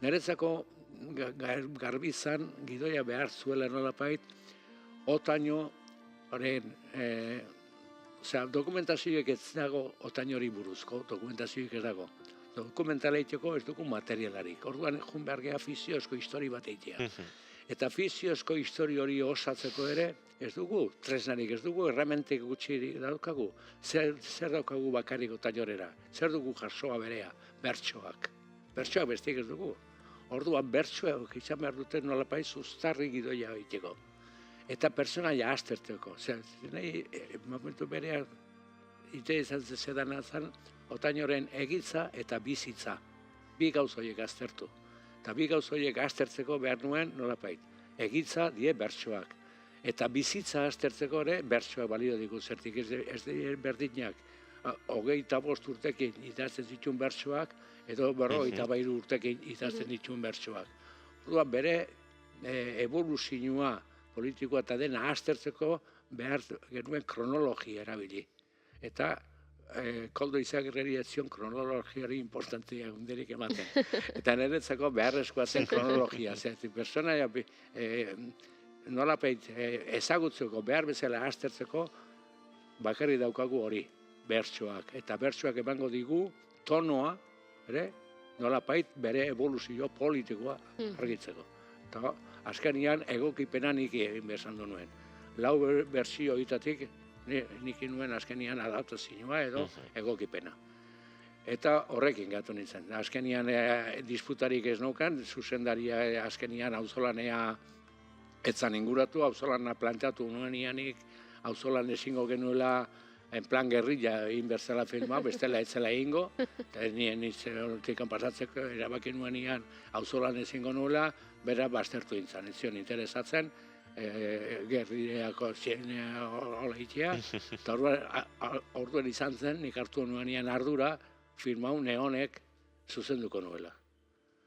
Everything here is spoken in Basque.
Niretzako garbi izan gidoia behar zuela nolapait, otaino horren, dokumentazioek ez dago otainori buruzko, dokumentazioek ez dago. Dokumentala egiteko ez dugu materialarik. Orduan, jun behar geha fiziozko histori bat egitea. Eta fiziozko histori hori osatzeko ere, ez dugu tresnarik, ez dugu erramentek gutxi daukagu. Zer daukagu bakarrik otainorera? Zer dugu jasoa berea? Bertsoak. Bertsoak besteik ez dugu. Orduan, bertsoak izan behar duten nolapait uztarri gidoia egiteko. Eta personaia azterteko. Nahi, momentu berean, ite izan zedan azan, otainoren egitza eta bizitza. Bi gauzoiek aztertu. Eta bi gauzoiek aztertzeko behar nuen nolapait. Egitza die bertsoak. Eta bizitza aztertzeko ere bertsoak balio digu zertik. Ez berdinak, 25 urtekin idazten dituen bertsoak, edo 53 urtekin idazten dituen bertsoak. Orduan bere evoluzioa politikoa eta dena aztertzeko behar genuen kronologia erabili. Eta Koldo Izagirreri ez zion kronologiari importantia hunderik ematen. Eta niretzako beharrezkoa zen kronologia. Personaia nolapait ezagutzeko, behar bezala aztertzeko, bakarri daukagu hori, bertsoak. Eta bertsoak emango digu tonoa, nolapait bere evoluzio politikoa argitzeko. Eta azkenian egokipena nik egin behar du nuen. Lau bertsio hitatik nik nuen azkenian adaptazioa edo egokipena. Eta horrekin gatu nintzen. Azkenian disputarik ez nukan, zuzendaria azkenian auzolanea etzan inguratu, auzolana planteatu nuen ianik, auzolan ezingo genuela en plan guerrilla egin berzela filma, bestela etzela egingo, eta nien hortikan pasatzeko erabaki nuen ian auzolan ezingo nuela, bera baztertu nintzen, ez zion interesatzen, gerrileako zienea hola itea, eta orduan izan zen, nik hartu nuen ian ardura, filmau neonek zuzenduko nuela.